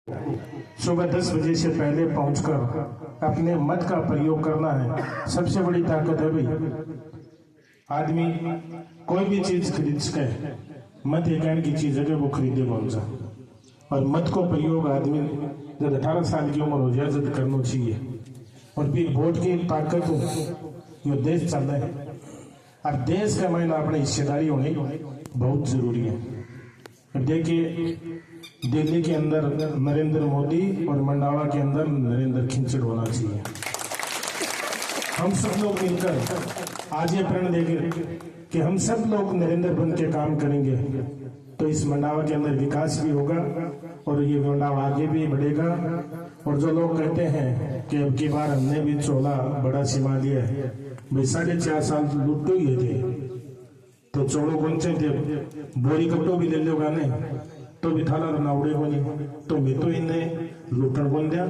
सुबह 10 बजे से पहले पहुंचकर अपने मत का प्रयोग करना है। सबसे बड़ी ताकत है भाई। आदमी कोई भी चीज खरीद सके, मत एक की चीज है वो खरीदे कौन सा। और मत को प्रयोग आदमी जब 18 साल की उम्र हो जाए जब करना चाहिए। और फिर वोट की ताकत हो जो देश चल रहा है। अब देश का मायना अपनी हिस्सेदारी होनी बहुत जरूरी है। देखिए दिल्ली के अंदर नरेंद्र मोदी और मंडावा के अंदर नरेंद्र खिंचड़ होना चाहिए। हम सब लोग मिलकर आज ये प्रण देंगे कि हम सब लोग नरेंद्र बन के काम करेंगे तो इस मंडावा के अंदर विकास भी होगा और ये मंडावा आगे भी बढ़ेगा। और जो लोग कहते हैं कि अब की बार हमने भी चोला बड़ा सिमा लिया है, भाई 4.5 साल लुट्टो ही थे तो चोड़ो कौन से थे, बोरी कट्टो भी ले लो गाने तो भी थाला नावड़े को नहीं। तो मैं तो इन्हें लुटन बोल दिया।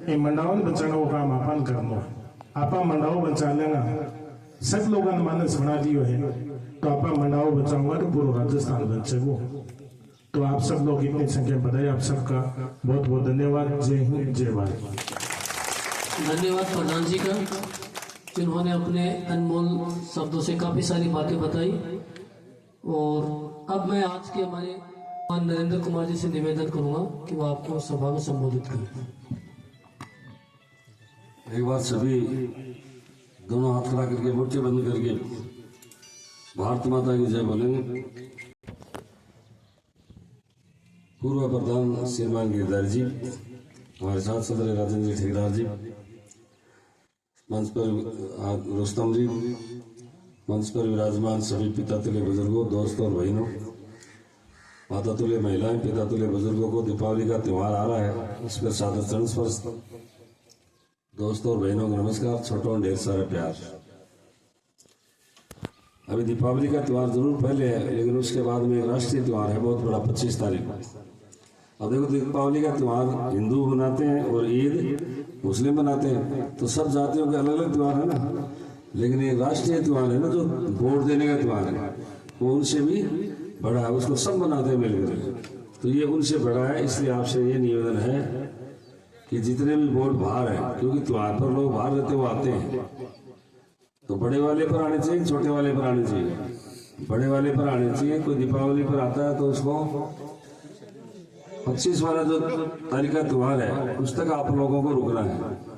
ये मंडावा बचाने को काम आपन करना, आपा मंडाओ बचा लेना। सब लोगों ने मानस बना दियो है तो आपा मंडाओ बचाऊंगा तो पूरा राजस्थान बचे वो। तो आप सब लोग इतनी संख्या बताइए, आप सबका बहुत बहुत धन्यवाद। जय हिंद जय भारत। धन्यवाद प्रधान जी का, जिन्होंने अपने अनमोल शब्दों से काफी सारी बातें बताई। और अब मैं आज के हमारे नरेंद्र कुमार जी से निवेदन करूंगा कि वो आपको सभा में संबोधित करें। एक बार सभी दोनों हाथ खड़ा करके मोर्चे बंद करके भारत माता की जय बोलेंगे। पूर्व प्रधान श्रीमान गिरधारी जी, हमारे साथ सदर राजेंद्र जी ठेकेदार जी, मंच पर रुस्तम जी, मंच पर विराजमान सभी पिता तुल्य बुजुर्गों, दोस्तों और बहनों, माता तुल्य महिलाएं, पिता तुल्य बुजुर्गों को दीपावली का त्योहार आ रहा है, इस पर सादर चरण स्पर्श। दोस्तों और बहनों को नमस्कार, छोटों ढेर सारा प्यार। अभी दीपावली का त्योहार जरूर पहले है, लेकिन उसके बाद में एक राष्ट्रीय त्योहार है बहुत बड़ा 25 तारीख को। अब देखो दीपावली का त्योहार हिंदू मनाते हैं और ईद मुस्लिम मनाते हैं, तो सब जातियों के अलग अलग त्योहार है ना। लेकिन ये राष्ट्रीय त्योहार है ना, जो वोट देने का त्योहार है, वो उनसे भी बड़ा है, उसको सब मनाते हैं मिलकर। तो ये उनसे बड़ा है, इसलिए आपसे ये निवेदन है कि जितने भी वोट बाहर हैं, क्योंकि त्योहार पर लोग बाहर रहते वो आते हैं, तो बड़े वाले पर आने चाहिए, छोटे वाले पर आने चाहिए। बड़े वाले पर आने चाहिए। कोई दीपावली पर आता है तो उसको 25 वाला जो तारीख का त्योहार है उस तक आप लोगों को रुकना है।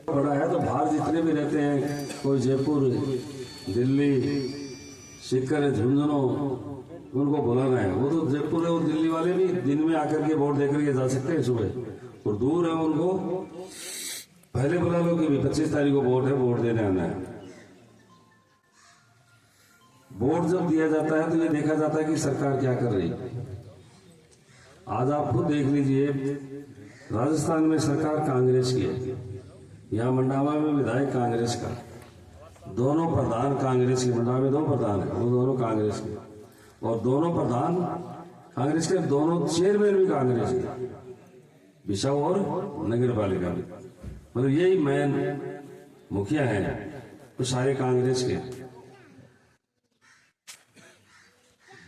बड़ा है तो बाहर जितने भी रहते हैं, कोई जयपुर, दिल्ली, सीकर, झुंझुनू, उनको बुलाना है। वो तो जयपुर और दिल्ली वाले भी दिन में आकर के वोट देकर के जा सकते हैं सुबह, और दूर है उनको पहले बुला लो कि 25 तारीख को वोट है, वोट देने आना है। वोट जब दिया जाता है तो ये देखा जाता है कि सरकार क्या कर रही है। आज आप खुद देख लीजिए, राजस्थान में सरकार कांग्रेस की है, यहाँ मंडावा में विधायक कांग्रेस का, दोनों प्रधान कांग्रेस के, मंडावा में 2 प्रधान है, वो दोनों कांग्रेस के, और दोनों प्रधान कांग्रेस के, दोनों चेयरमैन भी कांग्रेस के, बिसाऊ और नगर पालिका भी। मतलब यही मेन मुखिया है तो सारे कांग्रेस के।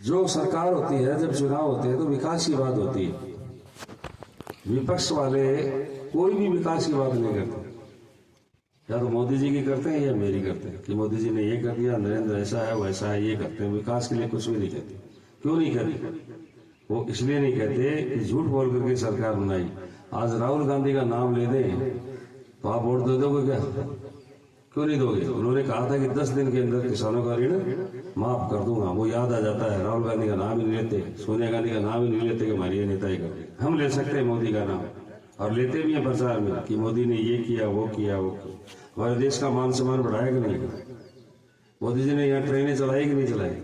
जो सरकार होती है, जब चुनाव होते हैं तो विकास की बात होती है। विपक्ष वाले कोई भी विकास की बात नहीं करते, या तो मोदी जी की करते हैं या मेरी करते हैं कि मोदी जी ने ये कर दिया, नरेंद्र ऐसा है वैसा है, ये करते हैं। विकास के लिए कुछ भी नहीं कहते। क्यों नहीं कहते? वो इसलिए नहीं कहते कि झूठ बोल करके सरकार बनाई। आज राहुल गांधी का नाम ले दें तो आप वोट दे दोगे क्या? क्यों नहीं दोगे? उन्होंने कहा था कि 10 दिन के अंदर किसानों का ऋण माफ कर दूंगा। वो याद आ जाता है, राहुल गांधी का नाम ही नहीं लेते, सोनिया गांधी का नाम ही नहीं लेते कि हमारी ये नेता ही करते। हम ले सकते हैं मोदी का नाम, और लेते भी हैं प्रचार में कि मोदी ने ये किया वो किया वो किया। हमारे देश का मान सम्मान बढ़ाया कि नहीं? मोदी जी ने यहाँ ट्रेनें चलाई कि नहीं चलाई?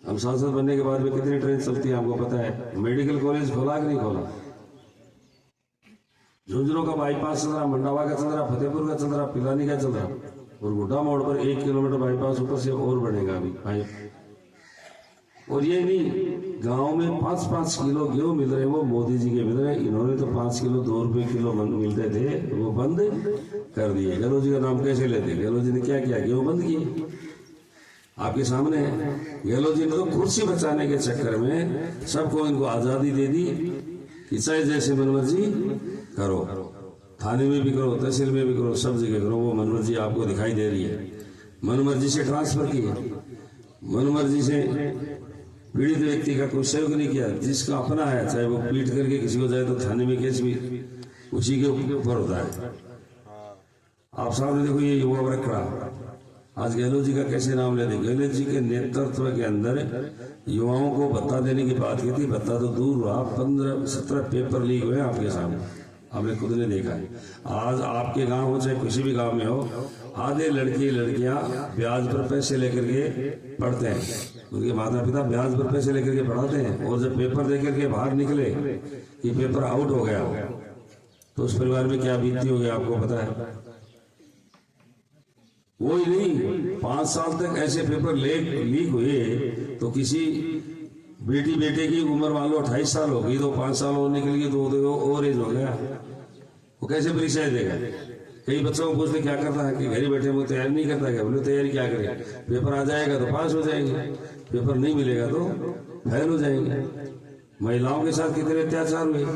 हम सांसद बनने के बाद में कितनी ट्रेन चलती है आपको पता है? मेडिकल कॉलेज खोला कि नहीं खोला? झुंझुनू का बाईपास चल रहा, मंडावा का चल रहा, फतेहपुर का चल रहा, पिलानी का चल रहा, और गुड्डा मोड़ पर 1 किलोमीटर बाईपास ऊपर से और बढ़ेगा अभी पाइप। और ये नहीं, गांव में 5-5 किलो गेहूं मिल रहे, वो मोदी जी के मिल रहे। इन्होंने तो 5 किलो 2 रुपए किलो मिलते थे, वो बंद कर दिए। गहलोत जी का नाम कैसे लेते? गहलोत जी ने क्या किया? गेहूं बंद किए। आपके सामने है। गहलोत जी ने तो कुर्सी बचाने के चक्कर में सबको इनको आजादी दे दी कि चाहे जैसे मनमर्जी करो, थाने में भी करो, तहसील में भी करो, सब जगह करो। वो मनमर्जी आपको दिखाई दे रही है। मनमर्जी से ट्रांसफर किए, मनमर्जी से पीड़ित व्यक्ति का कोई सहयोग नहीं किया। जिसका अपना है, चाहे वो पीट करके किसी को जाए तो थाने में केस भी उसी के ऊपर होता है। आप सामने देखो ये युवा वर्ग खड़ा, आज गहलोत जी का कैसे नाम लेते। गहलोत जी के नेतृत्व के अंदर युवाओं को भत्ता देने की बात की थी। भत्ता तो दूर हुआ, 15-17 पेपर लीक हुए आपके सामने, आपने खुद ने देखा है। आज आपके गांव हो चाहे किसी भी गांव में हो, आधे लड़के लड़कियां ब्याज पर पैसे लेकर के पढ़ते हैं, उनके माता पिता ब्याज पर पैसे लेकर के पढ़ाते हैं। और जब पेपर दे करके बाहर निकले कि पेपर आउट हो गया, तो उस परिवार में क्या बीतती होगी आपको पता है। वही नहीं, 5 साल तक ऐसे पेपर लीक हुए तो किसी बेटी बेटे की उम्र मान लो 28 साल हो गई, तो 5 साल और निकल गई तो और एज हो गया, वो कैसे परीक्षा देगा। कई बच्चों को पूछते क्या करता है कि घर ही बैठे वो तैयारी नहीं करता है। बोले तैयारी क्या करे, पेपर आ जाएगा तो पास हो जाएंगे, पेपर नहीं मिलेगा तो फेल हो जाएंगे। महिलाओं के साथ कितने अत्याचार हुए,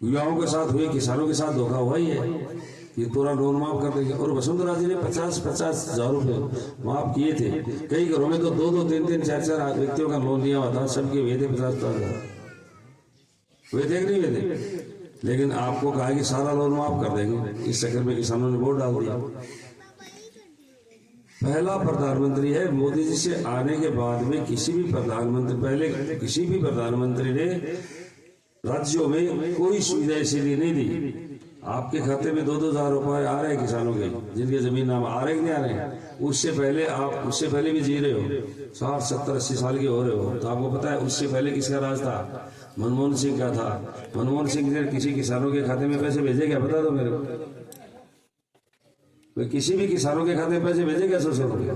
युवाओं के साथ हुए, किसानों के साथ धोखा हुआ ही है कि पूरा लोन माफ कर देंगे। और वसुंधरा जी ने 50-50 हजार रुपए माफ किए थे। कई घरों में तो 2-2, 3-3, 4-4 व्यक्तियों का लोन लिया हुआ था, सबके हुए थे 50,000 हुए थे कि नहीं हुए थे। लेकिन आपको कहा कि सारा लोन माफ कर देंगे, इस चक्कर में किसानों ने वोट डाल दिया। पहला प्रधानमंत्री है मोदी जी से आने के बाद में किसी भी प्रधानमंत्री, पहले किसी भी प्रधानमंत्री ने राज्यों में कोई सुविधा इसीलिए नहीं दी। आपके खाते में 2-2 हजार रुपए आ रहे हैं किसानों के, जिनके जमीन नाम आ रहे कि नहीं आ रहे हैं। उससे पहले आप उससे पहले भी जी रहे हो, 60, 70, 80 साल के हो रहे हो, तो आपको पता है उससे पहले किसका राज था। मनमोहन सिंह का था। मनमोहन सिंह ने किसी किसानों के खाते में पैसे भेजे क्या, बता दो मेरे को। वे किसी भी किसानों के खाते में पैसे भेजे क्या 100 रुपये,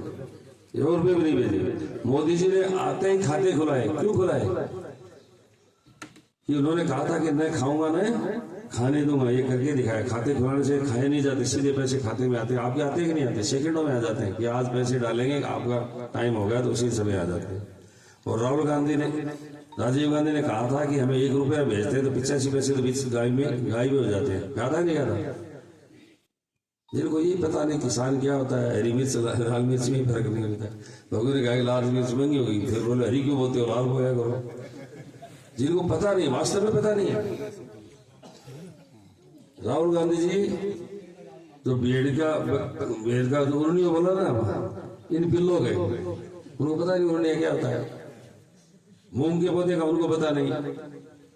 1 रुपये भी नहीं भेजे। मोदी जी ने आते ही खाते खुलाए। क्यों खुलाए, कि उन्होंने कहा था कि मैं खाऊंगा न खाने दूंगा, ये करके दिखाया। खाते खुलाने से खाए नहीं जाते, सीधे पैसे खाते में आते हैं। आपके आते हैं कि नहीं आते, सेकंडों में आ जाते हैं कि आज पैसे डालेंगे, आपका टाइम हो गया तो उसी समय आ जाते हैं। और राजीव गांधी ने कहा था कि हमें 1 रुपया भेजते हैं तो 85 पैसे तो बीच गायब हो जाते हैं। कहा था नहीं कहा था। जिनको ये पता नहीं किसान क्या होता है, हरी मिर्च लाल मिर्च में फर्क नहीं होता। लोगों ने कहा लाल मिर्च महंगी होगी, फिर बोले हरी क्यों बोलते हो, लाल बोया करो। जिनको पता नहीं, वास्तव में पता नहीं है। राहुल गांधी जी जो भेड़ का उन्होंने बोला ना, इन पिल्लों के उनको पता नहीं उन्होंने क्या होता है। मूंग के पौधे का उनको पता नहीं,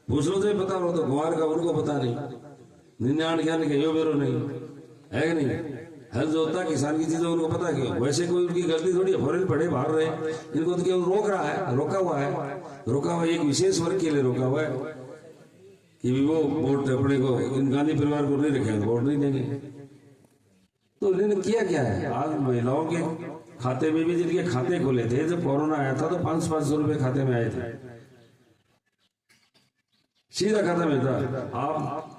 भूसलों से पता हो तो गुआर का उनको पता नहीं, 99 ज्ञान के यो बेरो नहीं है कि नहीं। हल जो होता है किसान की चीजें उनको पता क्यों। वैसे कोई उनकी गलती थोड़ी, फौरन पड़े बाहर रहे, इनको तो केवल रोक रहा है, रोका हुआ है एक विशेष वर्ग के लिए रोका हुआ है कि वो वोट अपने को, इन गांधी परिवार को नहीं रखेंगे, वोट नहीं देंगे। तो इन्होंने किया क्या है, आज महिलाओं के खाते में भी जिनके खाते खोले थे, जब कोरोना आया था तो 500-500 रुपए खाते में आए थे, सीधा खाता में था। आप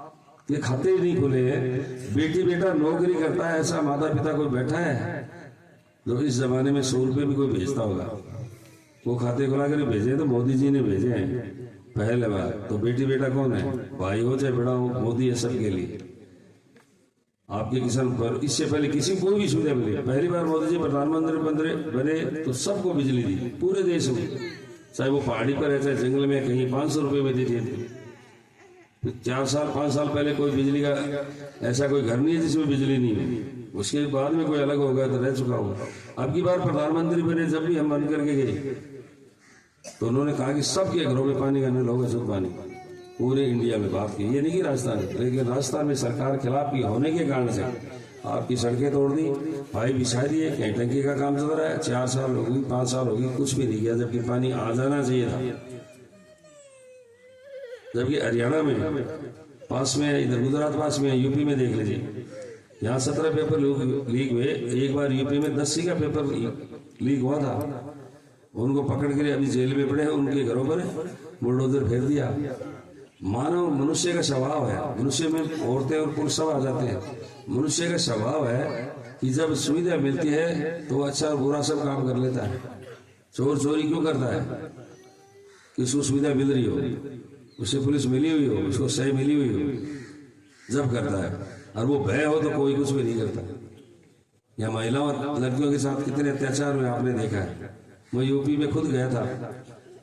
ये खाते ही नहीं खोले हैं। बेटी बेटा नौकरी करता है, ऐसा माता पिता कोई बैठा है जो इस जमाने में 100 रुपए भी कोई भेजता होगा, वो खाते खुला कर भेजे तो मोदी जी ने भेजे हैं पहले बार। तो बेटी बेटा कौन है, भाई हो चाहे बड़ा हो, मोदी है सबके लिए। आपके किसान पर इससे पहले किसी को भी सुविधा मिली, पहली बार मोदी जी प्रधानमंत्री बने तो सबको बिजली दी पूरे देश में, चाहे वो पहाड़ी पर है चाहे जंगल में, कहीं 500 रुपए में दी थी। 4-5 साल पहले कोई बिजली का ऐसा कोई घर नहीं है जिसमें बिजली नहीं है। उसके बाद में कोई अलग होगा तो रह चुका होगा। अब की बार प्रधानमंत्री बने, जब भी हम बन करके गए तो उन्होंने कहा कि सबके घरों में पानी का नल होगा, शुद्ध पानी, पूरे इंडिया में बात की। ये नहीं कि राजस्थान में, लेकिन राजस्थान में सरकार खिलाफ की होने के कारण से आपकी सड़कें तोड़ दी, पाइप बिछा दिए, कहीं टंकी का काम चल रहा है। 4 साल होगी, 5 साल होगी, कुछ भी नहीं किया, जबकि पानी आ जाना चाहिए था। जबकि हरियाणा में पास में, इधर गुजरात पास में, यूपी में देख लीजिए, यहाँ 17 पेपर लीक हुए। एक बार यूपी में 10 का पेपर लीक हुआ था, उनको पकड़ के अभी जेल में पड़े हैं, उनके घरों पर बुलडोजर फेर दिया। मानव मनुष्य का स्वभाव है, मनुष्य में औरतें और पुरुष सब आ जाते हैं। मनुष्य का स्वभाव है कि जब सुविधा मिलती है तो वो अच्छा और बुरा सब काम कर लेता है। चोर चोरी क्यों करता है? कि उसको सुविधा मिल रही हो, उसे पुलिस मिली हुई हो, उसको सही मिली हुई हो, जब करता है। और वो भय हो तो कोई कुछ भी नहीं करता। या महिलाओं और लड़कियों के साथ कितने अत्याचार हुए आपने देखा है। मैं यूपी में खुद गया था,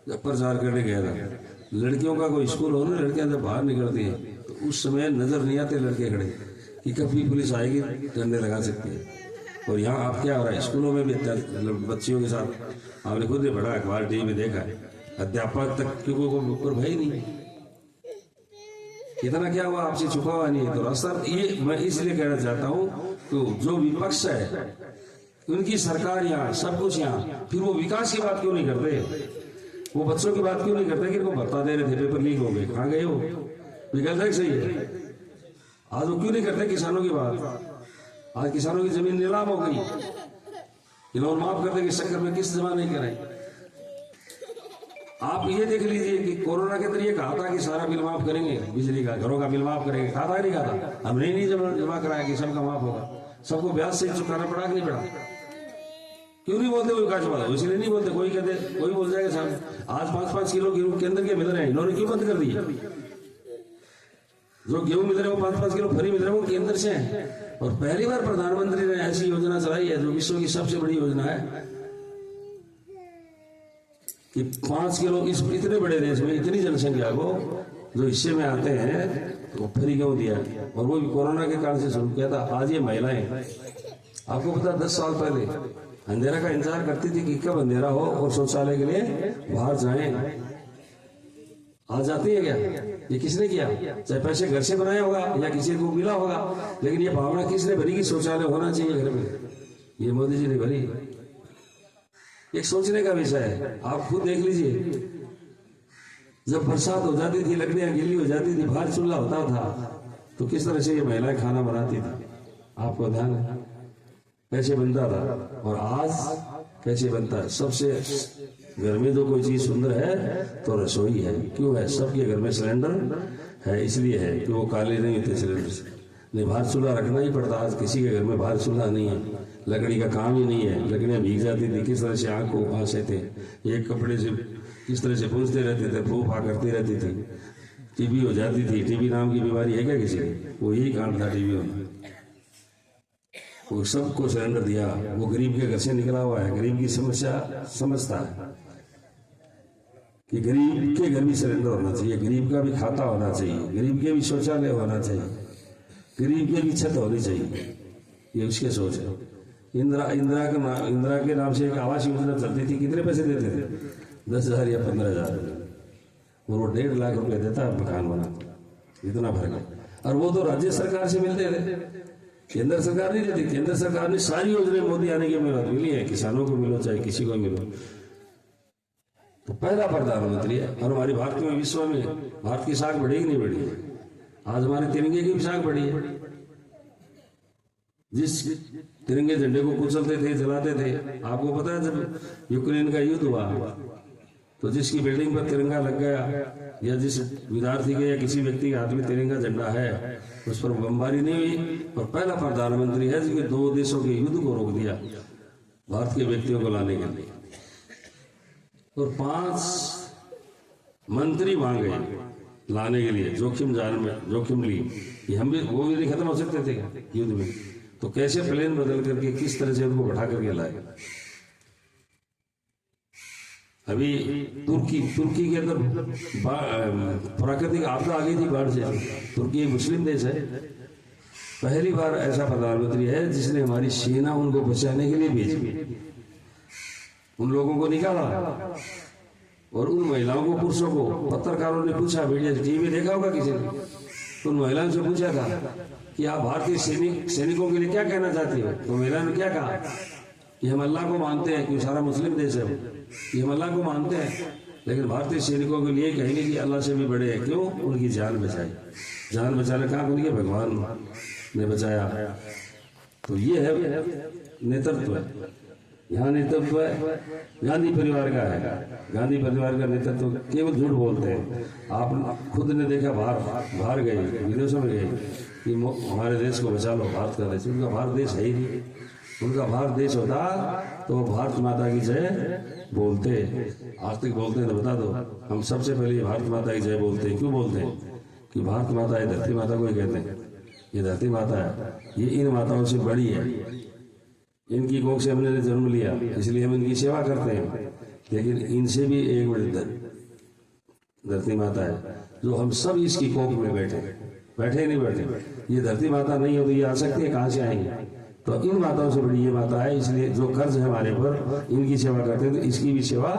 जब प्रचार करने गया था। लड़कियों का कोई स्कूल हो ना, लड़कियां जब बाहर निकलती हैं तो उस समय नजर नहीं आते लड़के खड़े कि कभी पुलिस आएगी डंडे लगा सकती है। और यहाँ आप क्या हो रहा है, स्कूलों में भी बच्चियों के साथ आपने खुद ही बड़ा अखबार टीवी में देखा है, अध्यापक तक के ऊपर भय नहीं। इतना क्या हुआ, आपसे छुपा हुआ नहीं है। तो रास्ता ये मैं इसलिए कहना चाहता हूँ तो जो विपक्ष है उनकी सरकार यहाँ सब कुछ यहाँ, फिर वो विकास की बात क्यों नहीं करते? वो बच्चों की बात क्यों नहीं करते कि इनको बता दे रहे थे पेपर लीक हो गए, कहाँ गए हो? विकल्प है सही है। आज वो क्यों नहीं करते किसानों की बात? आज किसानों की जमीन नीलाम हो गई, लोन माफ करते कि चक्कर में किस्त जमा नहीं कराई। आप ये देख लीजिए कि कोरोना के जरिए कहा था कि सारा बिल माफ करेंगे, बिजली का, घरों का बिल माफ करेंगे, कहा था नहीं कहा था? हमने नहीं जमा कराया कि सबका माफ होगा। सबको ब्याज से चुकाना पड़ा कि नहीं पड़ा? क्यों नहीं बोलते? कोई विकास बात इसलिए नहीं बोलते। कोई कहते, कोई बोल जाएगा साहब आज 5-5 किलो गेहूं केंद्र के मिल रहे हैं, इन्होंने क्यों बंद कर दिया? जो गेहूं मिल रहे हैं वो 5-5 किलो फ्री मिल रहे हैं, वो केंद्र से है। और पहली बार प्रधानमंत्री ने ऐसी योजना चलाई है जो विश्व की सबसे बड़ी योजना है कि 5 किलो इस इतने बड़े देश में इतनी जनसंख्या को जो हिस्से में आते हैं तो फ्री क्यों दिया? और वो भी कोरोना के कारण से शुरू किया था। आज ये महिलाएं, आपको पता 10 साल पहले अंधेरा का इंतजार करती थी कि कब अंधेरा हो और शौचालय के लिए बाहर जाएं। आज जाती है क्या? ये किसने किया? चाहे पैसे घर से बनाया होगा या किसी को मिला होगा, लेकिन ये भावना किसने भरी कि शौचालय होना चाहिए घर में? ये मोदी जी ने भरी। एक सोचने का विषय है, आप खुद देख लीजिए। जब बरसात हो जाती थी, लकड़ियां गीली हो जाती थी, बाहर चूल्हा होता था, तो किस तरह से ये महिलाएं खाना बनाती थी? आपको ध्यान है कैसे बनता था? और आज कैसे बनता है? सबसे घर में जो कोई चीज सुंदर है तो रसोई है। क्यों है? सबके घर में सिलेंडर है, इसलिए है कि वो काले नहीं होते सिलेंडर से। नहीं, बाहर चूल्हा रखना ही पड़ता। आज किसी के घर में बाहर चूल्हा नहीं है, लकड़ी का काम ही नहीं है। लकड़ियां भीग जाती थी, किस तरह से आंख को आंसे थे, एक कपड़े से किस तरह से पूछते रहते थे, फूफा करती रहती थी। टीबी हो जाती थी। टीबी नाम की बीमारी है क्या किसी को? वो यही कांड था टीबी होना। वो सबको सिलेंडर दिया। वो गरीब के घर से निकला हुआ है, गरीब की समस्या समझता है कि गरीब के घर भी सिलेंडर होना चाहिए, गरीब का भी खाता होना चाहिए, गरीब के भी शौचालय होना चाहिए, गरीब के भी छत होनी चाहिए। ये उसके सोच है। इंदिरा के नाम से एक आवास योजना चलती थी। कितने पैसे देते थे? 10,000 या 15,000। और वो 1.5 लाख रुपए देता मकान बना। इतना फर्क है। और वो तो राज्य सरकार से मिलते थे, केंद्र सरकार नहीं देती। केंद्र सरकार ने सारी योजनाएं मोदी आने के बाद मिली है। किसानों को मिलो चाहे किसी को मिलो, तो पहला प्रधानमंत्री है। और हमारी भारत में, विश्व में भारत की साख बढ़ी नहीं बढ़ी? आज हमारे तिरंगे की भी साख बढ़ी है। जिस तिरंगे झंडे को कुचलते थे, जलाते थे, आपको पता है जब यूक्रेन का युद्ध हुआ तो जिसकी बिल्डिंग पर तिरंगा लग गया या जिस विद्यार्थी के या किसी व्यक्ति के हाथ में तिरंगा झंडा है, उस पर बमबारी नहीं हुई। और पहला प्रधानमंत्री है जिसने 2 देशों के युद्ध को रोक दिया भारत के व्यक्तियों को लाने के लिए। और 5 मंत्री वहां गए लाने के लिए, जोखिम ली। ये हम भी, वो भी नहीं खत्म हो सकते थे युद्ध में। तो कैसे प्लेन बदल करके किस तरह से उनको बैठा करके लाए। अभी तुर्की के अंदर प्राकृतिक आपदा आ गई थी बाढ़ से। तुर्की एक मुस्लिम देश है। पहली बार ऐसा प्रधानमंत्री है जिसने हमारी सेना उनको बचाने के लिए भेजी, उन लोगों को निकाला। और उन महिलाओं को, पुरुषों को, पत्रकारों ने पूछा, मीडिया टीवी देखा होगा किसी ने, तो उन महिलाओं से पूछा था कि आप भारतीय सैनिकों के लिए क्या कहना चाहती हो? तो महिलाओं ने क्या कहा कि हम अल्लाह को मानते हैं, क्योंकि सारा मुस्लिम देश है, कि हम अल्लाह को मानते हैं, लेकिन भारतीय सैनिकों के लिए कहेंगे कि अल्लाह से भी बड़े हैं। क्यों? उनकी जान बचाई। जान बचाने कहा उनके भगवान ने बचाया। तो ये है नेतृत्व है। यहाँ नेतृत्व है गांधी परिवार का है। गांधी परिवार का नेतृत्व केवल झूठ बोलते हैं। आप खुद ने देखा, बाहर गए, विदेशों में गए कि हमारे देश को बचा लो, भारत का देश। उनका भारत देश है ही नहीं। उनका भारत देश होता तो वो भारत माता की जय बोलते। आज तक बोलते हैं तो बता दो। हम सबसे पहले भारत माता की जय बोलते हैं। क्यों बोलते हैं? कि भारत माता है, धरती माता को ही कहते हैं। ये धरती माता है, ये इन माताओं से बड़ी है। इनकी कोख से हमने जन्म लिया, इसलिए हम इनकी सेवा करते हैं। लेकिन इनसे भी एक बड़ी धरती माता है, जो हम सब इसकी कोख में बैठे नहीं बैठे। ये धरती माता नहीं हो तो ये आ सकती है, कहाँ से आएंगे? तो इन माताओं से बड़ी ये माता है। इसलिए जो कर्ज है हमारे पर, इनकी सेवा करते हैं तो इसकी भी सेवा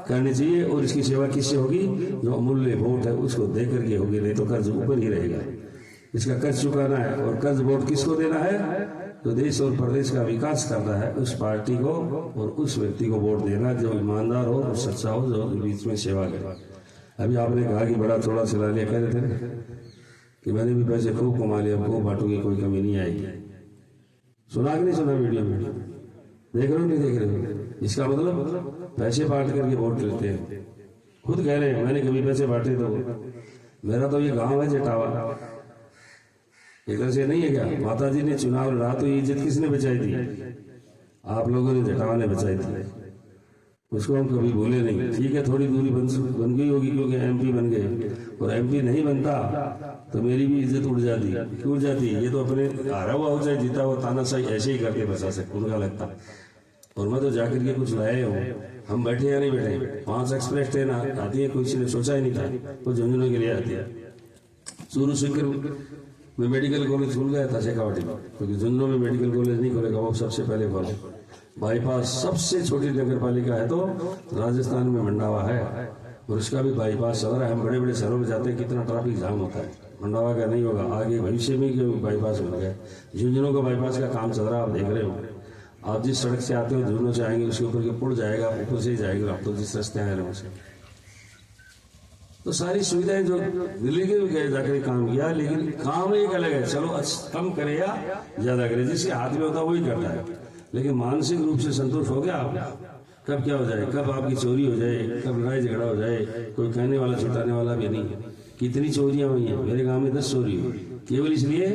करनी चाहिए। और इसकी सेवा किससे होगी? जो अमूल्य वोट है उसको दे करके होगी, नहीं तो कर्ज ऊपर ही रहेगा। इसका कर्ज चुकाना है। और कर्ज वोट किसको देना है? तो देश और प्रदेश का विकास करना है, उस पार्टी को और उस व्यक्ति को वोट देना जो ईमानदार हो और सच्चा हो, जो बीच में सेवा करे। अभी आपने कहा कि बड़ा थोड़ा सिला लिया, कह रहे थे कि मैंने भी पैसे खूब कमा लिया, खूब बांटूंगी, कोई कमी नहीं आएगी। सुना कि नहीं सुना? वीडियो में देख रहे हो नहीं देख रहे हो? इसका मतलब पैसे बांट करके वोट लेते हैं। खुद कह रहे हैं मैंने कभी पैसे बांटे तो मेरा तो ये गांव है जटावा, इधर से नहीं है क्या? माता जी ने चुनाव लड़ा तो ये इज्जत किसने बचाई थी? आप लोगों ने, जटावा ने बचाई थी। उसको हम कभी भूले नहीं। ठीक है, थोड़ी दूरी बन गई होगी क्योंकि एमपी बन गए, और एमपी नहीं बनता तो मेरी भी इज्जत उड़ जाती। क्यों उड़ जाती? ये तो अपने हारा हुआ हो चाहे जीता हुआ तानाशाही ऐसे ही करके बचा सकते, उनका लगता। और मैं तो जाकर के कुछ लाए हूँ। हम बैठे या नहीं बैठे? 5 एक्सप्रेस ट्रेन आती है, किसी ने सोचा ही नहीं था वो झुंझुनू के लिए आती है। सूरू शंकर में मेडिकल कॉलेज खुल गया था शेखावाटी में, क्योंकि झुंझुनू में मेडिकल कॉलेज नहीं खुलेगा, वो सबसे पहले खोले। बाईपास सबसे छोटी नगर पालिका है तो राजस्थान में मंडावा है, और उसका भी बाईपास चल रहा है। हम बड़े बड़े शहरों में जाते हैं, कितना ट्रैफिक जाम होता है। मंडावा का नहीं होगा, आगे भविष्य में क्यों बाईपास बन गया। झुंझुनू का बाईपास का काम चल रहा है, आप देख रहे हो। आप जिस सड़क से आते हो झुंझुनू से आएंगे, उसके ऊपर के पुल जाएगा, ऊपर से ही जाएगा आप तो जिस रास्ते आए रहे से। तो सारी सुविधाएं जो दिल्ली के भी गए जाकर काम किया, लेकिन काम एक अलग है। चलो कम करे या ज्यादा करे, जिसके हाथ में होता है वही करता है। लेकिन मानसिक रूप से संतुष्ट हो गया आप? कब क्या हो जाए, कब आपकी चोरी हो जाए, कब लड़ाई झगड़ा हो जाए, कोई कहने वाला छुटाने वाला भी नहीं। कितनी चोरियां हुई हैं मेरे गांव में? 10 चोरी हुई, केवल इसलिए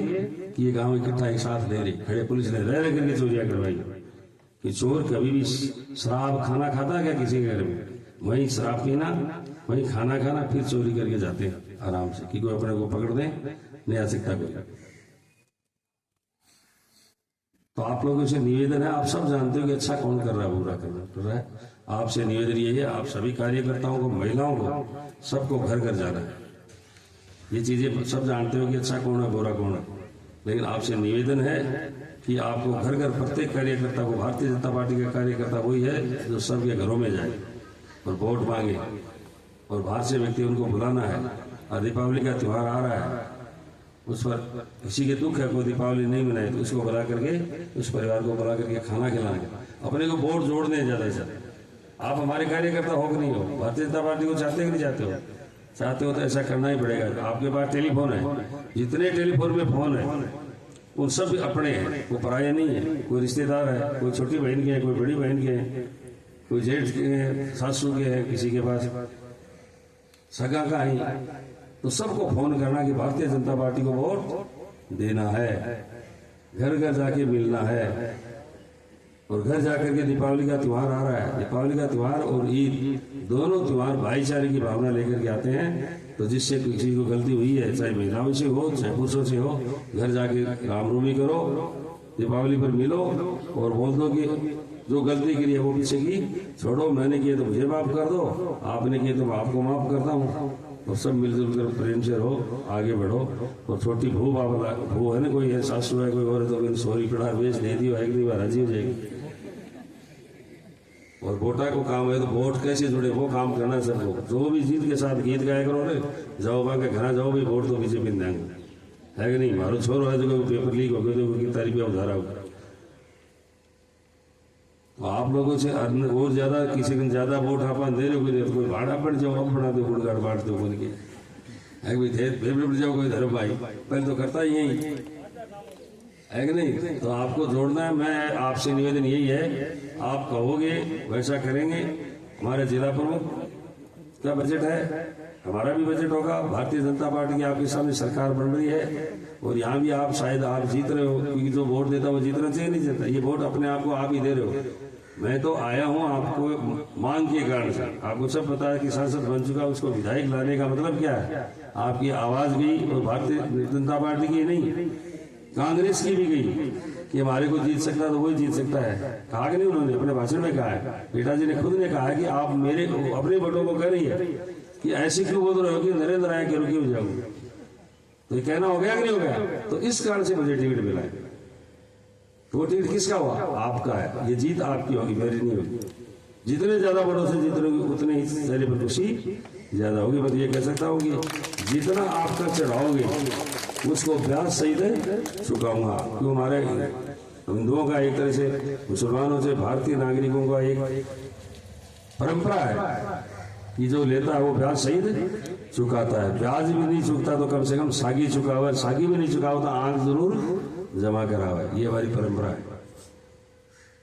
कि ये गांव इकट्ठा एक साथ ले रही खड़े, पुलिस ने रह करके चोरियां करवाई। कि चोर कभी भी शराब खाना खाता क्या किसी के घर में? वहीं शराब पीना, वहीं खाना खाना, फिर चोरी करके जाते हैं आराम से, कि कोई अपने को पकड़ दे, नहीं आ सकता कोई। तो आप लोगों से निवेदन है, आप सब जानते हो कि अच्छा कौन कर रहा है, बुरा कर रहा है। आपसे निवेदन ये है, आप सभी कार्यकर्ताओं को, महिलाओं को, सबको घर घर जाना है। ये चीजें सब जानते हो कि अच्छा कौन है, बुरा कौन है। लेकिन आपसे निवेदन है कि आपको घर घर, प्रत्येक कार्यकर्ता को, भारतीय जनता पार्टी का कार्यकर्ता वही है जो सबके घरों में जाए और वोट मांगे। और बाहर से व्यक्ति उनको बुलाना है। और दीपावली का त्योहार आ रहा है, उस पर किसी के दुख है, कोई दीपावली नहीं मनाए तो उसको बुला करके, उस परिवार को बुला करके खाना खिलाना। अपने को वोट जोड़ने ज्यादा से। आप हमारे कार्यकर्ता हो कि नहीं हो? भारतीय जनता पार्टी को चाहते कि नहीं चाहते हो? चाहते हो तो ऐसा करना ही पड़ेगा। आपके पास टेलीफोन है, जितने टेलीफोन में फोन है उन सब अपने हैं, वो पराये नहीं है। कोई रिश्तेदार है, कोई छोटी बहन के हैं, कोई बड़ी बहन के हैं, कोई जेठ के हैं, सासू के हैं, किसी के पास सगा का ही। तो सबको फोन करना कि भारतीय जनता पार्टी को वोट देना है, घर घर जाके मिलना है। और घर जाकर के दीपावली का त्योहार आ रहा है, दीपावली का त्योहार और ईद दोनों त्योहार भाईचारे की भावना लेकर के आते हैं। तो जिससे किसी को गलती हुई है, चाहे महिलाओं से हो चाहे पुरुषों से हो, घर जाके रामनवमी करो, दीपावली पर मिलो और बोल दो कि जो गलती की है वो पीछे की छोड़ो, मैंने किए तो मुझे माफ कर दो, आपने किए तो मैं आपको माफ करता हूँ। और सब मिलजुल कर प्रेम से रहो, आगे बढ़ो। और छोटी भू है ना, कोई है सासू है, कोई और है, तो सॉरी पड़ा बेच दे दी, एक बार राजी हो जाएगी। और वोटा को काम है तो वोट कैसे जुड़े वो काम करना सबको। जो भी जीत के साथ गीत गाया करो रे, जाओ बाके घर जाओ भी, वोट तो पीछे बिन देंगे, है कि नहीं? मारो छोरो है जो पेपर लीक हो गए तो कितना रुपया उधारा होगा। आप लोगों से और ज्यादा, किसी दिन ज्यादा वोट आप दे रहे हो, कोई भाड़ा बढ़ जाओ, अब बना दो, गुड़गाड़ बांट दो बोल के, है बढ़ जाओ कोई धर्म भाई, पहले तो करता ही यही है कि नहीं? तो आपको जोड़ना है। मैं आपसे निवेदन यही है, आप कहोगे वैसा करेंगे। हमारे जिला प्रमुख क्या बजट है? हमारा भी बजट होगा। भारतीय जनता पार्टी की आपके सामने सरकार बन रही है और यहाँ भी आप शायद आप जीत रहे हो, क्योंकि जो वोट देता है वो जीतना चाहिए, नहीं जीता। ये वोट अपने आप को आप ही दे रहे हो। मैं तो आया हूँ आपको मांग के कारण से। आपको सब पता है कि सांसद बन चुका, उसको विधायक लाने का मतलब क्या है? आपकी आवाज गई और भारतीय जनता पार्टी की नहीं, कांग्रेस की भी गई कि हमारे को जीत सकता है तो वही जीत सकता है। कहा कि नहीं उन्होंने अपने भाषण में कहा है, पिताजी ने खुद ने कहा है कि आप मेरे अपने वोटों को कह रही है कि ऐसे क्यों बोल रहे हो कि नरेंद्र आए के रुके हो जाऊंगे। तो ये कहना हो गया कि नहीं हो गया? तो इस कारण से मुझे टिकट मिला है। तो वो टिकट किसका हुआ? आपका है। ये जीत आपकी होगी, मेरी नहीं होगी। जितने ज्यादा वोटों से जीतोगे उतने ही चेहरे पर खुशी ज्यादा होगी। मैं ये कह सकता हूँ कि जितना आप तक चढ़ाओगे उसको ब्याज सहित चुकाऊंगा। क्यों? हमारे हिंदुओं का एक तरह से, मुसलमानों से भारतीय नागरिकों का एक परंपरा है कि जो लेता है वो ब्याज सहित चुकाता है। ब्याज भी नहीं चुकता तो कम से कम सागी चुका हुआ, सागी भी नहीं चुका हुआ तो आंख जरूर जमा करा हुआ है। ये हमारी परंपरा है।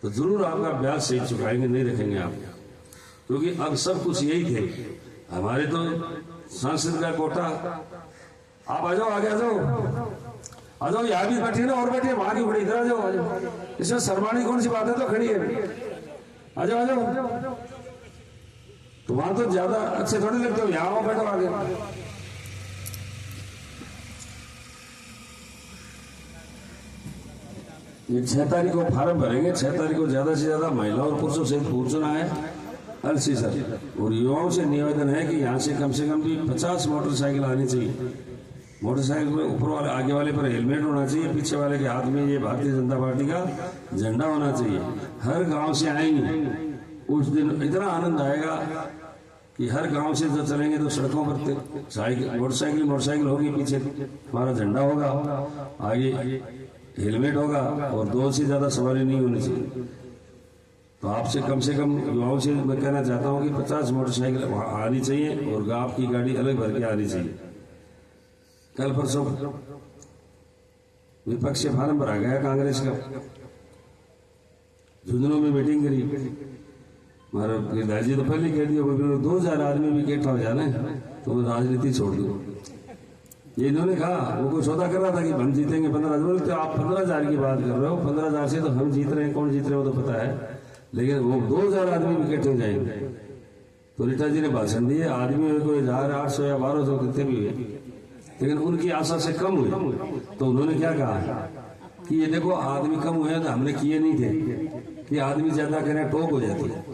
तो जरूर आपका ब्याज सहित चुकाएंगे, नहीं रखेंगे आप, क्योंकि अब सब कुछ यही थे। हमारे तो सांसद का कोटा, आप आ जाओ, आगे आ जाओ, आ जाओ, यहाँ भी बैठे ना और बैठे, वहां की खड़ी, इधर आ जाओ, आ जाओ। इसमें शर्माने कौन सी बात है? तो खड़ी है, आ जाओ, आ जाओ। तो वहां तो ज्यादा अच्छे थोड़े लगते हो, यहाँ बैठो आगे। ये 6 तारीख को फार्म भरेंगे। 6 तारीख को ज्यादा से ज्यादा महिला और पुरुषों से पूर्ण चुना है अलसी सर। और युवाओं से निवेदन है कि यहाँ से कम भी 50 मोटरसाइकिल आनी चाहिए। मोटरसाइकिल में ऊपर वाले, आगे वाले पर हेलमेट होना चाहिए, पीछे वाले के हाथ में ये भारतीय जनता पार्टी का झंडा होना चाहिए। हर गांव से आएंगे उस दिन, इतना आनंद आएगा कि हर गांव से जो चलेंगे तो सड़कों पर साइकिल मोटरसाइकिल होगी, पीछे हमारा झंडा होगा, आगे हेलमेट होगा और 2 से ज्यादा सवारी नहीं होनी चाहिए। तो आपसे कम से कम युवाओं से मैं कहना चाहता हूं कि 50 मोटरसाइकिल वहां आनी चाहिए और आपकी गाड़ी अलग भर के आनी चाहिए। कल परसों विपक्ष से फार्म भरा गया कांग्रेस का, झुंझुनू में मीटिंग करी। हमारा गिरधारी जी तो पहले कह दिया 2000 आदमी भी इकट्ठा हो जाना है तो राजनीति छोड़ दो। ये इन्होंने कहा, वो कोई सौदा कर रहा था कि हम जीतेंगे 15,000। तो आप 15,000 की बात कर रहे हो, 15,000 से तो हम जीत रहे हैं, कौन जीत रहे हो तो पता है, लेकिन वो 2000 आदमी भी इकट्ठे हो जाएंगे। तो रीटा जी ने भाषण दिए, आदमी को 1800 या 1200 कितने भी हुए, लेकिन उनकी आशा से कम हुए। तो उन्होंने क्या कहा कि ये देखो आदमी कम हुए तो हमने किए नहीं थे कि आदमी ज्यादा करें टोक हो जाती है।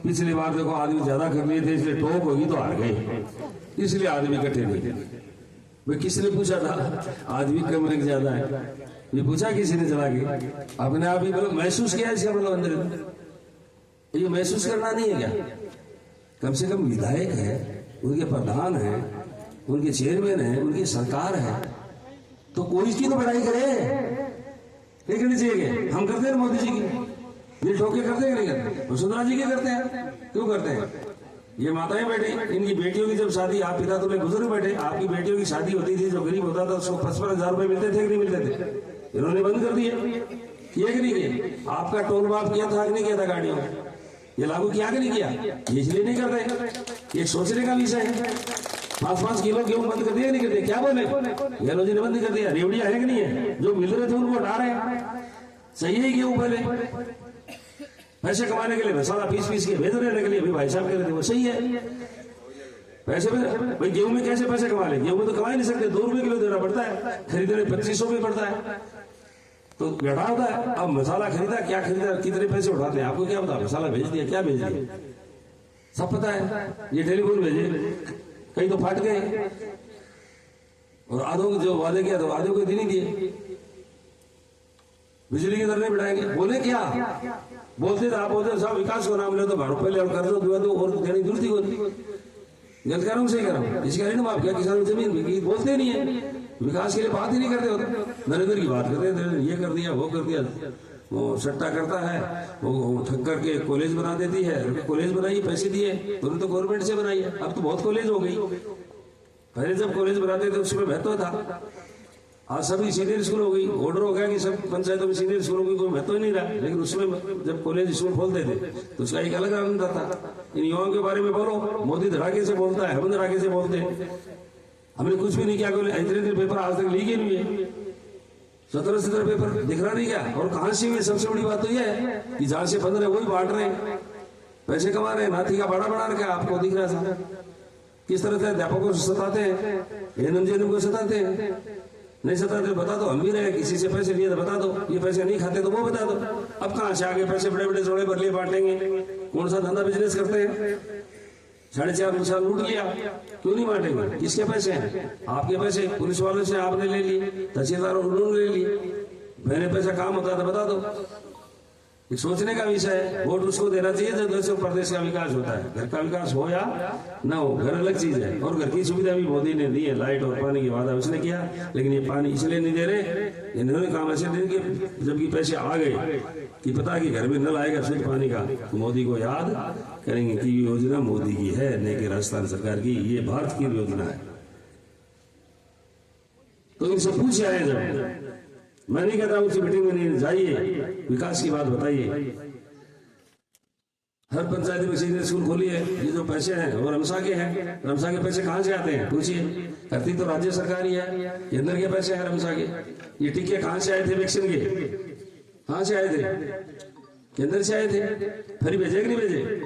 पिछली बार देखो आदमी ज्यादा कर लिए थे इसलिए टोक होगी तो हार गए, इसलिए आदमी इकट्ठे नहीं थे। भाई किसने पूछा था आदमी कम है ज्यादा है? ये पूछा किसी ने चला के? अपने आप ही मतलब महसूस किया इसका मतलब अंदर। ये महसूस करना नहीं है क्या? कम से कम विधायक है, उनके प्रधान है, उनके चेयरमैन है, उनकी सरकार है, तो कोई इसकी तो बड़ाई करे। नहीं करनी चाहिए। हम करते हैं मोदी जी की, ये ठोके करते हैं नहीं करते? वसुंधरा जी के करते हैं, क्यों करते हैं? ये माताएं बैठे, इनकी बेटियों की जब शादी, आप पिता तो बुजुर्ग बैठे, आपकी बेटियों की शादी होती थी, जो गरीब होता था उसको 55,000 रुपए मिलते थे कि नहीं मिलते थे? इन्होंने बंद कर दिए, किया कि नहीं किया? आपका टोल माफ किया था कि नहीं किया था गाड़ियों में? ये लागू किया कि नहीं किया? ये इसलिए नहीं करते, ये सोचने का विषय है। 5-5 किलो गेहूं बंद कर दिया नहीं कर दिया? क्या बोले? गहलोत जी ने बंद कर दिया। रेवड़िया है कि नहीं है? जो मिल रहे थे उनको हटा रहे हैं। सही है गेहूं पहले पैसे कमाने के लिए मसाला पीस के भेज देने के लिए भी भाई साहब कह रहे थे, वो सही है। पैसे भाई गेहूं में कैसे पैसे कमा ले? गेहूं में तो कमा ही नहीं सकते, 2 रुपए किलो देना पड़ता है, खरीदने 2500 भी पड़ता है, तो घटा होता है। अब मसाला खरीदा, क्या खरीदा, कितने पैसे उठाते हैं आपको क्या पता? मसाला भेज दिया, क्या भेज दिया सब पता है। ये टेलीफोन भेजे, कई तो फाट गए और आधों जो वादे किया तो आधों को दिन ही दिए। बिजली की दर नहीं बढ़ाएंगे, बोले क्या बोलते थे आप? बोलते साहब विकास को नाम ले तो भाड़ों पहले और कर्ज दुआ दो और देने की जरूरत होती। गलत कह रहा हूँ, सही कह रहा हूँ? इसका ऋण माफ किया, किसानों की जमीन बिकी, बोलते नहीं है, विकास के लिए बात ही नहीं करते होते। नरेंद्र की बात करते हैं, ये कर दिया, वो कर दिया, वो सट्टा करता है, वो ठग करके कॉलेज बना देती है। कॉलेज बनाई, पैसे दिए, तुमने तो गवर्नमेंट से बनाई है। अब तो बहुत कॉलेज हो गई, पहले जब कॉलेज बनाते थे उसमें महत्व था, आज सभी सीनियर स्कूल हो गई, ऑर्डर हो गया कि सब पंचायतों में सीनियर स्कूल होगी, कोई महत्व ही नहीं रहा। लेकिन उसमें जब कॉलेज स्कूल खोलते थे तो उसका एक अलग आनंद था। इन युवाओं के बारे में बोलो, मोदी धड़ाके से बोलता है, हम धड़ाके से बोलते हैं। हमने कुछ भी नहीं किया, इतने पेपर आज तक लीक ही नहीं है, 17 पेपर दिख रहा नहीं क्या। और कहां से हुए? सबसे बड़ी बात तो यह है कि जहां से बंद रहे वही बांट रहे हैं, पैसे कमा रहे हैं। नाथी का बड़ा बना रखा आपको दिख रहा था किस तरह से अध्यापकों को सताते हैं, एनएम को सताते हैं। नहीं सताते बता दो, हम भी रहे, किसी से पैसे लिए तो बता दो, ये पैसे नहीं खाते तो वो बता दो। अब कहां से आगे पैसे बड़े बड़े जोड़े भर लिए बांटेंगे? कौन सा धंधा बिजनेस करते हैं? 4.5 साल लूट लिया, क्यों नहीं बांटेंगे? किसके पैसे हैं? आपके पैसे, पुलिस वालों से आपने ले लिए, तहसीलदारों उन्होंने ले लिए। मैंने पैसा काम होता है तो बता दो। एक सोचने का विषय है। वोट उसको देना चाहिए जब देश और प्रदेश का विकास होता है। घर का विकास हो या ना हो, घर अलग चीज है। और घर की सुविधा भी मोदी ने दी है, लाइट और पानी की वादा उसने किया। लेकिन ये पानी इसलिए नहीं दे रहे, इन्होंने काम ऐसे दे कि जबकि पैसे आ गए कि पता कि घर में नल आएगा शुद्ध पानी का, तो मोदी को याद करेंगे कि ये योजना मोदी की है, न कि राजस्थान सरकार की। ये भारत की योजना है। तो इनसे पूछे आए जब, मैं नहीं कहता उसी मीटिंग में नहीं जाइए, विकास की बात बताइए। हर पंचायत में सीनियर स्कूल खोली है, ये जो पैसे हैं वो रमसा के हैं। रमसा के पैसे कहां से आते हैं पूछिए। करती तो राज्य सरकार ही है, केंद्र के पैसे हैं रमसा के। ये टीके कहां से आए थे वैक्सीन के? कहां से आए थे? केंद्र से आए थे। फिर भेजे कि नहीं भेजे?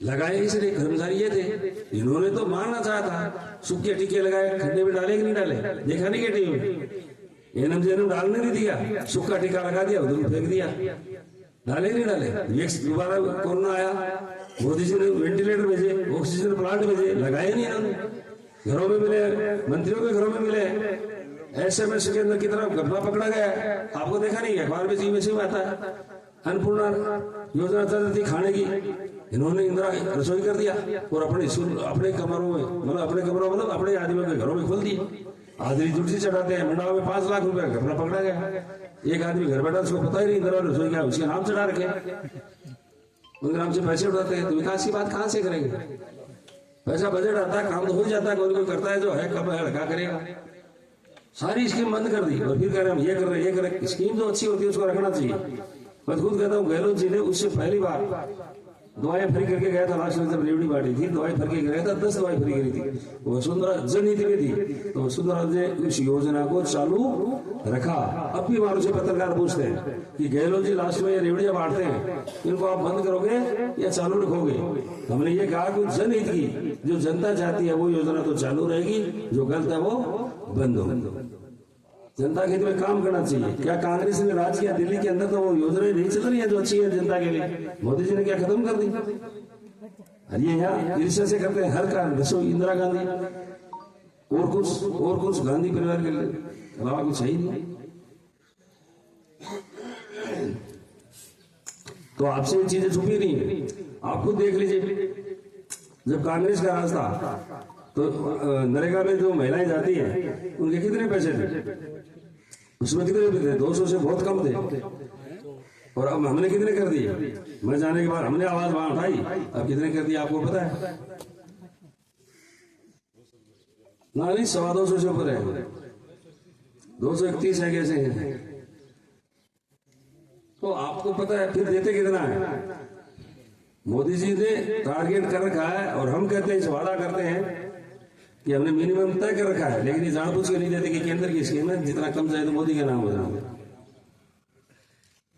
लगाए इसलिए कर्मचारी ये थे। इन्होंने तो मारना चाहा था, सूखे टीके लगाए, खड्डे में डाले कि नहीं डाले? देखा नहीं कि टीवी एनएम डालने नहीं दिया, सूखा टीका लगा दिया, उधर फेंक दिया। डाले नहीं डाले? दोबारा कोरोना आया, मोदी जी ने वेंटिलेटर भेजे, ऑक्सीजन प्लांट भेजे, लगाए नहीं इन्होंने। घरों में मिले, मंत्रियों के घरों में मिले। एसएमएस के अंदर की तरफ घटना पकड़ा गया, आपको देखा नहीं? अखबार में जीवीसी में आता है। अन्नपूर्णा योजना चल रही थी खाने की, इन्होंने इंदिरा रसोई कर दिया और अपने कमरों में, मतलब अपने आदमियों के घरों में खोल दिए। आदमी जुटी चढ़ाते हैं, मंडावा में 5 लाख रुपए घटना पकड़ा गया। एक आदमी घर बैठा, उसको पता ही नहीं इंदिरा रसोई क्या, उसके नाम चढ़ा रखे, उनके नाम से पैसे उठाते हैं। तो विकास की बात कहां से करेंगे? पैसा बजट आता है, काम तो हो जाता है, कोई कोई करता है, जो है कब है लगा करेगा। सारी स्कीम बंद कर दी और फिर कह रहे हम ये कर रहे। स्कीम जो अच्छी होती है उसको रखना चाहिए। मैं खुद कहता हूँ गहलोत जी ने उससे पहली बार दवाएं फ्री करके गया था। लास्ट में जब रेवड़ी बांटी थी, दवाई फ्री करके गया था, 10 दवाई फ्री करी थी, वो वसुंधरा जनहित में थी। तो वसुंधरा ने उस योजना को चालू रखा। अब भी हमारे से पत्रकार पूछते हैं कि गहलोत जी लास्ट में रेवड़ियां बांटते हैं, इनको आप बंद करोगे या चालू रखोगे? हमने ये कहा कि जनहित की जो जनता चाहती है वो योजना तो चालू रहेगी, जो गलत है वो बंद हो। जनता के हित में काम करना चाहिए। क्या कांग्रेस ने राज किया दिल्ली के अंदर? तो वो योजनाएं नहीं चल रही है जो अच्छी है जनता के लिए। मोदी जी ने क्या खत्म कर दी? अरे यहाँ ईर्ष्या से करते हैं हर काम। रसोई इंदिरा गांधी और कुछ गांधी परिवार के अलावा कुछ सही नहीं। तो आपसे ये चीजें छुपी नहीं। आप खुद देख लीजिए, जब कांग्रेस का राज था तो नरेगा में जो महिलाएं जाती हैं उनके कितने पैसे थे? उसमें कितने थे? 200 से बहुत कम थे। और अब हमने कितने कर दिए? मैं जाने के बाद हमने आवाज वहां उठाई, अब कितने कर दिए आपको पता है? ना नहीं, 250 से ऊपर है, 231 है कैसे हैं? तो आपको पता है फिर देते कितना है? मोदी जी ने टारगेट कर रखा है और हम कहते हैं, इस वादा करते हैं कि हमने मिनिमम तय कर रखा है, लेकिन ये जानबूझ के नहीं देते कि केंद्र की स्कीम है, जितना कम जाए तो मोदी का नाम हो जाए।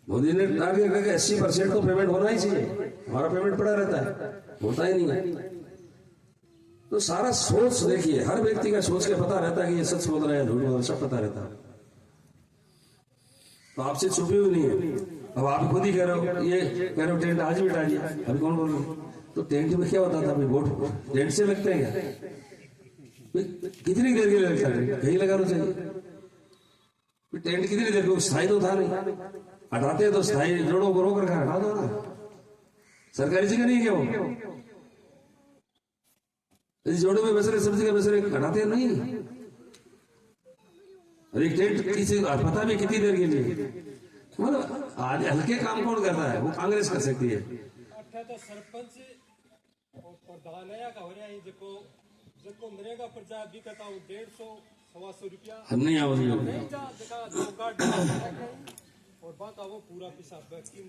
मोदी ने टारगेट रखा 80% तो पेमेंट होना ही चाहिए। हमारा पेमेंट पड़ा रहता है, होता ही नहीं है। तो सारा सोच देखिए, हर व्यक्ति का सोच के पता रहता है कि ये सच बोल रहा है, झूठ बोल रहा है, सब पता रहता है। तो आपसे छुपी हुई नहीं है। अब आप खुद ही कह रहे हो, ये कह रहे हो टेंट आज भी हटाइए, अभी कौन बोल रहे हो? तो टेंट में क्या होता था? अभी वोट टेंट से लगते हैं क्या? कितनी देर के लिए लगता है? कहीं लगाना चाहिए। टेंट कितनी देर को? स्थायी तो था नहीं, हटाते तो स्थायी जोड़ों को रोक रखा, हटा दो ना। सरकारी जगह नहीं क्या वो? इस जोड़ों में बस रहे, सब जगह बस रहे, हटाते नहीं। अरे टेंट किसी पता भी कितनी देर के लिए? मतलब आज हल्के काम कौन करता है? वो कांग्रेस कर सकती है। तो सरपंच और प्रधान का हो रहा है, जिको नरेगा पर जा भी कहता हूँ 150 ₹125 हम नहीं आवाज और बाका वो पूरा पिसाब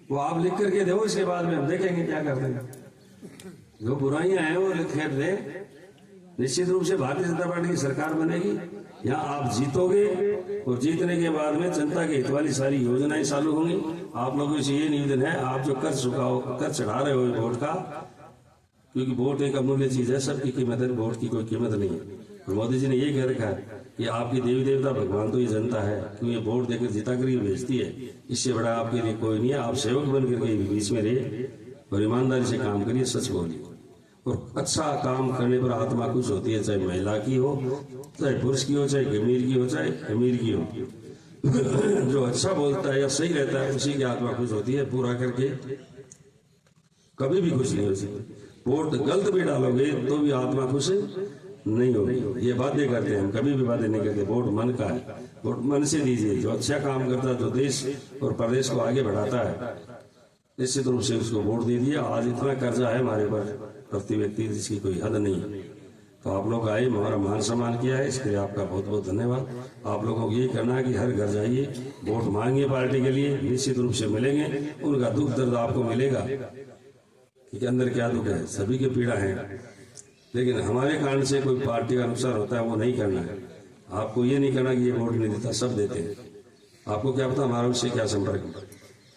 वो आप लिख करके दो, इसके बाद में हम देखेंगे क्या करते हैं। जो बुराइयां हैं वो लिख कर दे। निश्चित रूप से भारतीय जनता पार्टी की सरकार बनेगी, यहाँ आप जीतोगे और जीतने के बाद में जनता के हित वाली सारी योजनाएं चालू होंगी। आप लोगों से ये निवेदन है, आप जो कर चढ़ा रहे हो वोट का, क्योंकि वोट एक अमूल्य चीज है, सबकी कीमत है, वोट की कोई कीमत नहीं है। और मोदी जी ने ये कह रखा है कि आपकी देवी देवता भगवान तो ये जनता है, क्यों ये वोट देकर जिता कर भेजती है, इससे बड़ा आपके लिए कोई नहीं है। आप सेवक बन करके बीच में रहिए और ईमानदारी से काम करिए, सच बोलिए और अच्छा काम करने पर आत्मा खुश होती है, चाहे महिला की हो, चाहे पुरुष की हो, चाहे गंभीर की हो, चाहे अमीर की हो। जो अच्छा बोलता है या सही रहता है उसी की आत्मा खुश होती है, पूरा करके कभी भी खुश नहीं होती। वोट गलत भी डालोगे तो भी आत्मा खुश नहीं होगी। ये बातें करते हैं हम, कभी भी बातें नहीं करते। वोट मन का है, वोट मन से दीजिए। जो अच्छा काम करता है, जो देश और प्रदेश को आगे बढ़ाता है, निश्चित रूप से उसको वोट दे दिया। आज इतना कर्जा है हमारे पर प्रति व्यक्ति जिसकी कोई हद नहीं है। तो आप लोग आए, हमारा मान सम्मान किया है, इसके लिए आपका बहुत बहुत धन्यवाद। आप लोगों को यही करना है कि हर घर जाइए, वोट मांगिए पार्टी के लिए, निश्चित रूप से मिलेंगे। उनका दुख दर्द आपको मिलेगा कि अंदर क्या दुख है, सभी की पीड़ा है, लेकिन हमारे कारण से कोई पार्टी का नुकसान होता है वो नहीं करना है। आपको ये नहीं करना कि ये वोट नहीं देता, सब देते हैं। आपको क्या पता हमारा उससे क्या संपर्क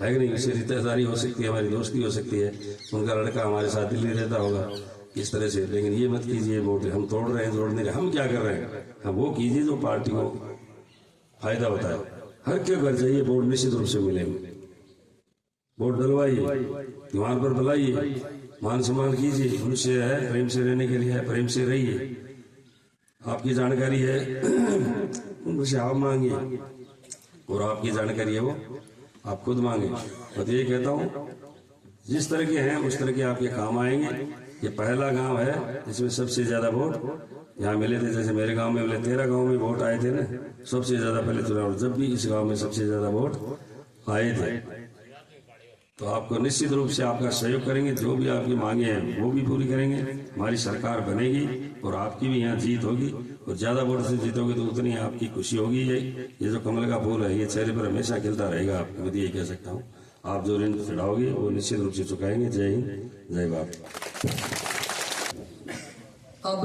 है कि नहीं, उससे रिश्तेदारी हो सकती है, हमारी दोस्ती हो सकती है, उनका लड़का हमारे साथ दिल्ली रहता होगा, इस तरह से। लेकिन ये मत कीजिए वोट हम तोड़ रहे हैं, जोड़ नहीं रहे। हम क्या कर रहे हैं, हम वो कीजिए जो पार्टी को फायदा होता है। हर के घर जाइए, वोट निश्चित रूप से मिलेंगे। वोट डलवाइए, त्योहार पर बुलाइए, मान सम्मान कीजिए। मनुष्य है, प्रेम से रहने के लिए है, प्रेम से रहिए। आपकी जानकारी है उनसे आप मांगिए, और आपकी जानकारी है वो आप खुद मांगे। मैं तो ये कहता हूँ जिस तरह के हैं उस तरह के आपके काम आएंगे। ये पहला गांव है जिसमें सबसे ज्यादा वोट यहाँ मिले थे। जैसे मेरे गांव में मिले, 13 गांव में वोट आए थे ना, सबसे ज्यादा पहले चुनाव, जब भी इस गांव में सबसे ज्यादा वोट आए थे। तो आपको निश्चित रूप से आपका सहयोग करेंगे, जो भी आपकी मांगे हैं वो भी पूरी करेंगे। हमारी सरकार बनेगी और आपकी भी यहाँ जीत होगी, और ज्यादा वोट से जीतोगे तो उतनी आपकी खुशी होगी। ये जो कमल का फूल है ये चेहरे पर हमेशा खिलता रहेगा। आपको मैं ये कह सकता हूँ, आप जो ऋण चढ़ाओगे वो निश्चित रूप से चुकाएंगे। जय हिंद, जय भारत। अब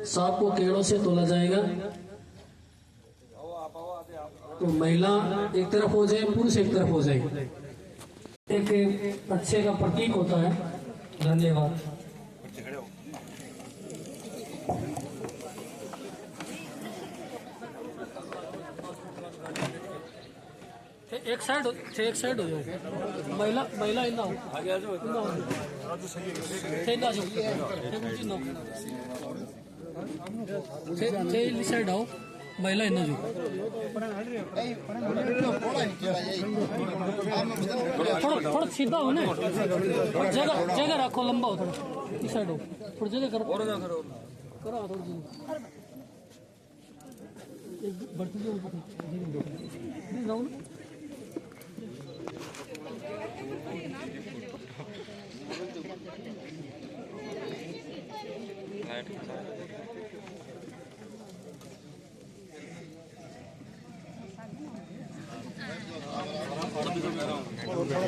सांप को केड़ों से तोला जाएगा। तो महिला एक तरफ हो जाए, पुरुष एक तरफ हो जाए, एक अच्छे का प्रतीक होता है। धन्यवाद। एक साइड हो जाओ। महिला इंदा हो आगे आ जाओ। साइड आओ, महिला इंदा जो थोड़ा सीधा हो ना, जगह रखो, लंबा हो थोड़ा, इस साइड हो, थोड़ी जगह करो थोड़ी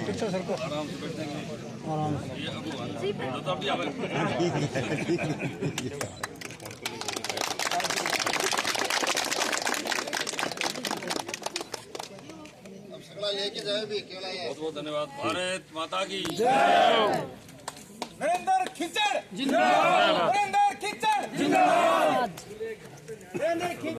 पिक्चर सर को आराम से बैठेंगे, आराम से। लेके जाए भी क्यों लाए। बहुत बहुत धन्यवाद। भारत माता की जय। नरेंद्र खिचड़ जिंदाबाद। नरेंद्र खिचड़ जिंदाबाद।